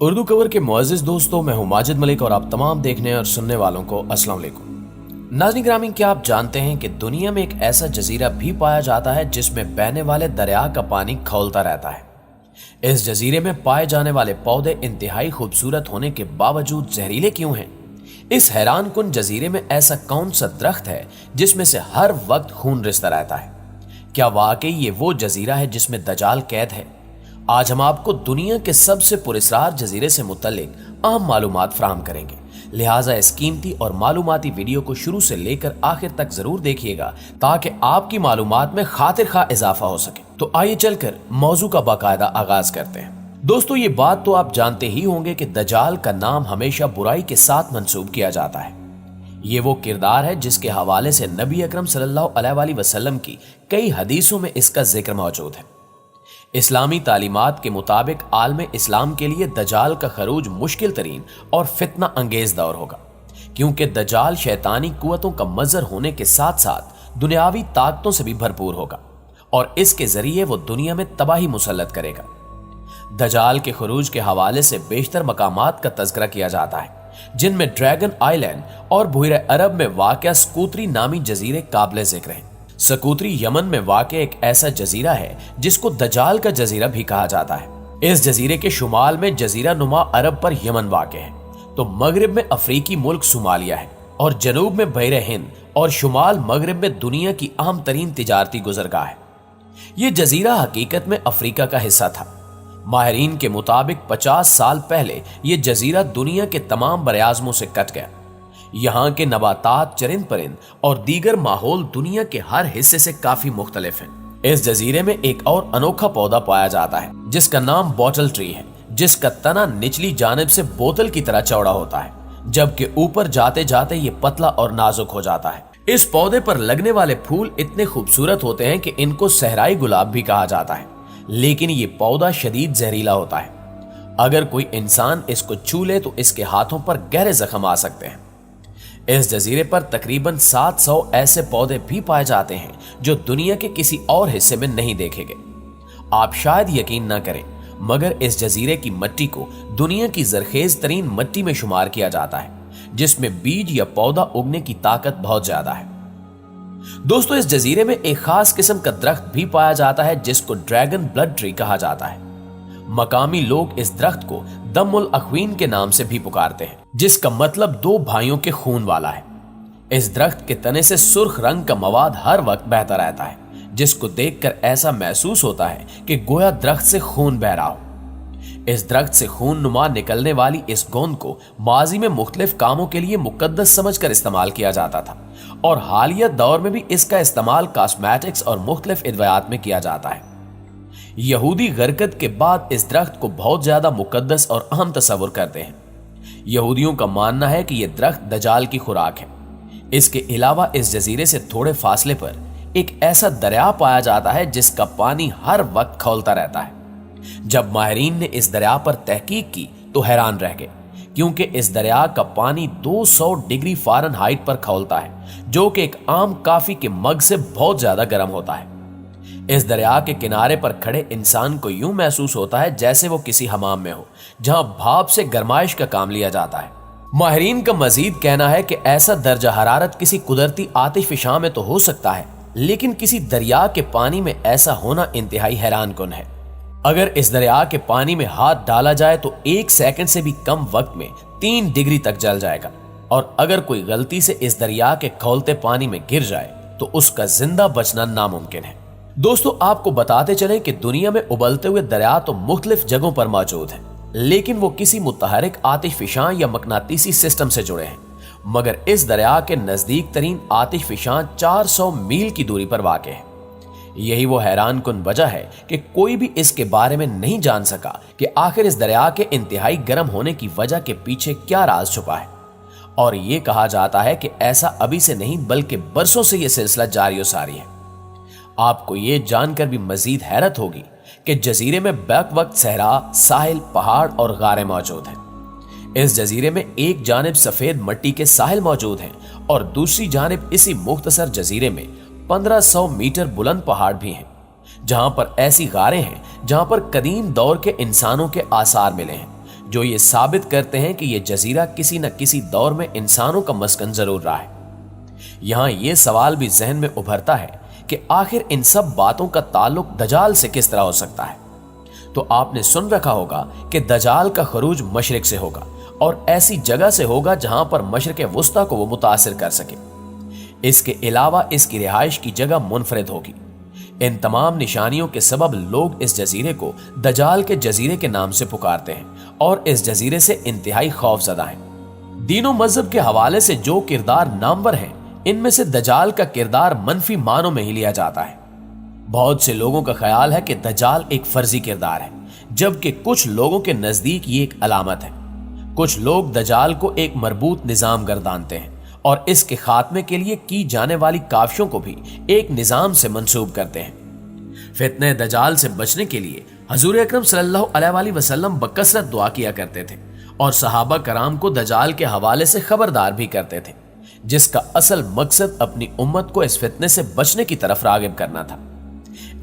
Urdu cover के मुअज़्ज़िज़ दोस्तों, मैं हूं माजिद मलिक और आप तमाम देखने और सुनने वालों को अस्सलाम वालेकुम। नाज़रीन ग्रामी, क्या आप जानते हैं कि दुनिया में एक ऐसा जजीरा भी पाया जाता है जिसमें बहने वाले दरिया का पानी खौलता रहता है। इस जजीरे में पाए जाने वाले पौधे इंतहाई खूबसूरत होने के बावजूद जहरीले क्यों हैं? इस हैरान कुन जजीरे में ऐसा कौन सा दरख्त है जिसमें से हर वक्त खून रिसता रहता है? क्या वाकई ये वो जजीरा है जिसमें दजाल कैद है? आज हम आपको दुनिया के सबसे पुरस्कार जजीरे से मुतल्लिक अहम मालूमात फराहम करेंगे, लिहाजा इस कीमती और मालूमाती वीडियो को शुरू से लेकर आखिर तक जरूर देखिएगा ताकि आपकी मालूमात में खातिर खा इजाफा हो सके। तो आइए चलकर मौजू का बाकायदा आगाज करते हैं। दोस्तों, ये बात तो आप जानते ही होंगे कि दजाल का नाम हमेशा बुराई के साथ मंसूब किया जाता है। ये वो किरदार है जिसके हवाले से नबी अकरम सल्लल्लाहु अलैहि वसल्लम की कई हदीसों में इसका जिक्र मौजूद है। इस्लामी तालीमात के मुताबिक आलम इस्लाम के लिए दजाल का खरूज मुश्किल तरीन और फितना अंगेज दौर होगा, क्योंकि दजाल शैतानी कुव्वतों का मजहर होने के साथ साथ दुनियावी ताकतों से भी भरपूर होगा और इसके जरिए वो दुनिया में तबाही मुसल्लत करेगा। दजाल के खरूज के हवाले से बेशतर मकामात का तज़किरा किया जाता है, जिनमें ड्रैगन आइलैंड और बुहर अरब में वाक़या सकूतरी नामी जजीरे काबिल जिक्र हैं। सकूतरी यमन में वाक़ एक ऐसा जजीरा है जिसको दजाल का जजीरा भी कहा जाता है। इस जजीरे के शुमाल में जजीरा नुमा अरब पर यमन वाक़ है, तो मगरिब में अफ्रीकी मुल्क सोमालिया है और जनूब में बहर हिंद और शुमाल मगरिब में दुनिया की अहम तरीन तिजारती गुजरगाह है। ये जजीरा हकीकत में अफ्रीका का हिस्सा था। माहिरीन के मुताबिक 50 साल पहले ये जजीरा दुनिया के तमाम बरआज़मों से कट गया। यहाँ के नबातात, चरिंद परिंद और दीगर माहौल दुनिया के हर हिस्से से काफी मुख्तलिफ हैं। इस जजीरे में एक और अनोखा पौधा पाया जाता है जिसका नाम बॉटल ट्री है, जिसका तना निचली जानिब से बोतल की तरह चौड़ा होता है, जबकि ऊपर जाते जाते ये पतला और नाजुक हो जाता है। इस पौधे पर लगने वाले फूल इतने खूबसूरत होते हैं कि इनको सहराई गुलाब भी कहा जाता है, लेकिन ये पौधा शदीद जहरीला होता है। अगर कोई इंसान इसको छू ले तो इसके हाथों पर गहरे जख्म आ सकते हैं। इस जजीरे पर तकरीबन 700 ऐसे पौधे भी पाए जाते हैं जो दुनिया के किसी और हिस्से में नहीं देखे गए। आप शायद यकीन न करें, मगर इस जजीरे की मिट्टी को दुनिया की जरखेज तरीन मिट्टी में शुमार किया जाता है, जिसमें बीज या पौधा उगने की ताकत बहुत ज्यादा है। दोस्तों, इस जजीरे में एक खास किस्म का दरख्त भी पाया जाता है जिसको ड्रैगन ब्लड ट्री कहा जाता है। मकामी लोग इस दरख्त को दमुल अख्वीन के नाम से भी पुकारते हैं, जिसका मतलब दो भाइयों के खून वाला है। इस दरख्त के तने से सुर्ख रंग का मवाद हर वक्त बहता रहता है, जिसको देखकर ऐसा महसूस होता है कि गोया दरख्त से खून बह रहा हो। इस दरख्त से खून नुमा निकलने वाली इस गोंद को माजी में मुख्तलिफ कामों के लिए मुकद्दस समझकर इस्तेमाल किया जाता था और हालिया दौर में भी इसका इस्तेमाल कॉस्मेटिक्स और मुख्तलिफ अद्वियात में किया जाता है। यहूदी गरकत के बाद इस दरख्त को बहुत ज्यादा मुकद्दस और अहम तस्वुर करते हैं। यहूदियों का मानना है कि यह दरख्त दजाल की खुराक है। इसके अलावा इस जजीरे से थोड़े फासले पर एक ऐसा दरिया पाया जाता है जिसका पानी हर वक्त खौलता रहता है। जब माहिरीन ने इस दरिया पर तहकीक की तो हैरान रह गए, क्योंकि इस दरिया का पानी 200 डिग्री फ़ारेनहाइट पर खौलता है, जो कि एक आम कॉफी के मग से बहुत ज्यादा गर्म होता है। इस दरिया के किनारे पर खड़े इंसान को यूं महसूस होता है जैसे वो किसी हमाम में हो, जहां भाप से गरमाइश का काम लिया जाता है। माहिरीन का मजीद कहना है कि ऐसा दर्जा हरारत किसी कुदरती आतिशफशां में तो हो सकता है, लेकिन किसी दरिया के पानी में ऐसा होना इंतहाई हैरान कुन है। अगर इस दरिया के पानी में हाथ डाला जाए तो 1 सेकंड से भी कम वक्त में 3 डिग्री तक जल जाएगा, और अगर कोई गलती से इस दरिया के खौलते पानी में गिर जाए तो उसका जिंदा बचना नामुमकिन है। दोस्तों, आपको बताते चलें कि दुनिया में उबलते हुए दरिया तो मुख्तलिफ जगहों पर मौजूद हैं, लेकिन वो किसी मुतहरिक आतिशफशां या मकनातीसी सिस्टम से जुड़े हैं। मगर इस दरिया के नजदीक तरीन आतिशफशां 400 मील की दूरी पर वाक़ है। यही वो हैरान कुन वजह है कि कोई भी इसके बारे में नहीं जान सका कि आखिर इस दरिया के इंतहाई गर्म होने की वजह के पीछे क्या राज छुपा है। और ये कहा जाता है कि ऐसा अभी से नहीं बल्कि बरसों से यह सिलसिला जारी और सारी है। आपको ये जानकर भी मजीद हैरत होगी कि जजीरे में बैक वक्त सहरा, साहिल, पहाड़ और गारें मौजूद हैं। इस जजीरे में एक जानिब सफेद मिट्टी के साहिल मौजूद हैं और दूसरी जानिब इसी मुख्तसर जजीरे में 1500 मीटर बुलंद पहाड़ भी हैं, जहां पर ऐसी गारें हैं जहां पर कदीम दौर के इंसानों के आसार मिले हैं, जो ये साबित करते हैं कि ये जजीरा किसी न किसी दौर में इंसानों का मस्कन जरूर रहा है। यहां यह सवाल भी जहन में उभरता है कि आखिर इन सब बातों का ताल्लुक दजाल से किस तरह हो सकता है। तो आपने सुन रखा होगा कि दजाल का खरूज मशरिक से होगा और ऐसी जगह से होगा जहां पर मशरिक वुस्ता को वो मुतासिर कर सके। इसके अलावा इसकी रिहाइश की जगह मुनफरिद होगी। इन तमाम निशानियों के सबब लोग इस जजीरे को दजाल के जजीरे के नाम से पुकारते हैं और इस जजीरे से इंतहाई खौफजदा हैं। दीनों मजहब के हवाले से जो किरदार नामवर हैं, इनमें से दजाल का किरदार मनफी मानों में ही लिया जाता है। बहुत से लोगों का ख्याल है कि दजाल एक फर्जी किरदार है, जबकि कुछ लोगों के नजदीक ये एक अलामत है। कुछ लोग दजाल को एक मरबूत निजाम गर्दानते हैं और इसके खात्मे के लिए की जाने वाली काविशों को भी एक निजाम से मंसूब करते हैं। फितने दजाल से बचने के लिए हजूर अकरम सल्लल्लाहु अलैहि वसल्लम बकसरत दुआ किया करते थे और सहाबा कराम को दजाल के हवाले से खबरदार भी करते थे, जिसका असल मकसद अपनी उम्मत को इस फितने से बचने की तरफ रागिब करना था।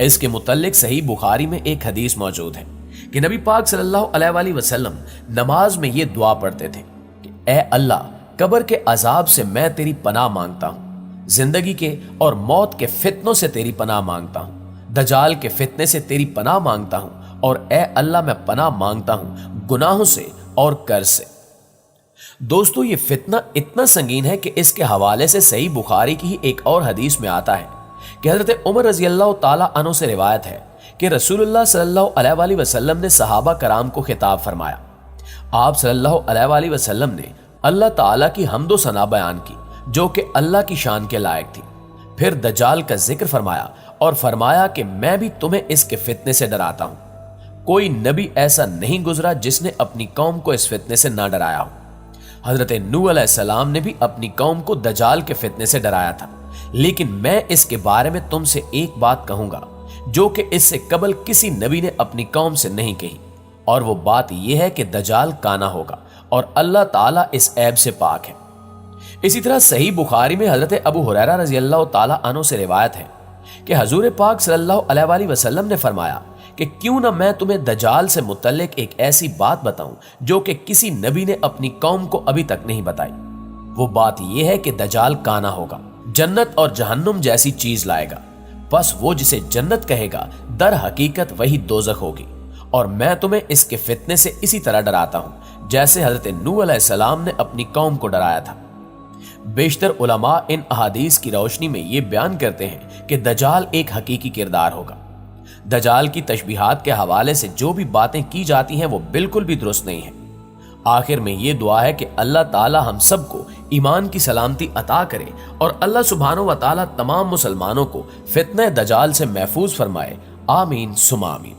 इसके मुतल्लिक सही बुखारी में एक हदीस मौजूद है कि नबी पाक सल्लल्लाहु अलैहि वसल्लम नमाज में ये दुआ पढ़ते थे कि ए अल्लाह, कब्र के अजाब से मैं तेरी पनाह मांगता हूं, जिंदगी के और मौत के फितनों से तेरी पनाह मांगता हूं, दजाल के फितने से तेरी पनाह मांगता हूं और ए अल्लाह मैं पनाह मांगता हूं गुनाहों से और कर्ज से। दोस्तों, ये फितना इतना संगीन है कि इसके हवाले से सही बुखारी की ही एक और हदीस में आता है कि हजरत उमर रजी अल्लाह ताला अन्हु से रिवायत है कि रसूलुल्लाह सल्लल्लाहु अलैहि वसल्लम ने सहाबा कराम को खिताब फरमाया। आप सल्लल्लाहु अलैहि वसल्लम ने अल्लाह ताला की हम्दो सना बयान की जो कि अल्लाह की शान के लायक थी। फिर दज्जाल का जिक्र फरमाया और फरमाया कि मैं भी तुम्हें इसके फितने से डराता हूं। कोई नबी ऐसा नहीं गुजरा जिसने अपनी कौम को इस फितने से ना डराया हो। हजरत नूह अलैहिस्सलाम ने भी अपनी कौम को दज्जाल के फितने से डराया था, लेकिन मैं इसके बारे में तुमसे एक बात कहूंगा जो कि इससे कबल किसी नबी ने अपनी कौम से नहीं कही, और वो बात यह है कि दज्जाल काना होगा और अल्लाह ताला इस ऐब से पाक है। इसी तरह सही बुखारी में हजरत अबू हुरैरा रजी अल्लाह ताला अन्हु से रिवायत है कि हजूर पाक सल्लल्लाहु अलैहि वसल्लम ने फरमाया कि क्यों ना मैं तुम्हें दज्जाल से मुतल्लिक एक ऐसी बात बताऊं जो कि किसी नबी ने अपनी कौम को अभी तक नहीं बताई। वो बात यह है कि दज्जाल काना होगा, जन्नत और जहन्नुम जैसी चीज लाएगा, बस वो जिसे जन्नत कहेगा दर हकीकत वही दोजख होगी, और मैं तुम्हें इसके फितने से इसी तरह डराता हूं जैसे हजरत नूह अलैहिस्सलाम ने अपनी कौम को डराया था। बेशतर उलमा इन अहादीस की रोशनी में ये बयान करते हैं कि दज्जाल एक हकीकी किरदार होगा। दज्जाल की तशबीहात के हवाले से जो भी बातें की जाती हैं वो बिल्कुल भी दुरुस्त नहीं है। आखिर में ये दुआ है कि अल्लाह ताला हम सबको ईमान की सलामती अता करे और अल्लाह सुब्हानो व ताला तमाम मुसलमानों को फितने दज्जाल से महफूज फरमाए। आमीन सुमा आमीन।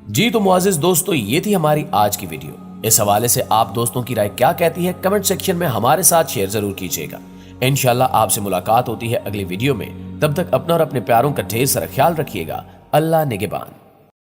जी तो मुआजिज दोस्तों, ये थी हमारी आज की वीडियो। इस हवाले से आप दोस्तों की राय क्या कहती है कमेंट सेक्शन में हमारे साथ शेयर जरूर कीजिएगा। इंशाल्लाह आपसे मुलाकात होती है अगली वीडियो में। तब तक अपना और अपने प्यारों का ढेर सारा ख्याल रखिएगा। अल्लाह निगहबान।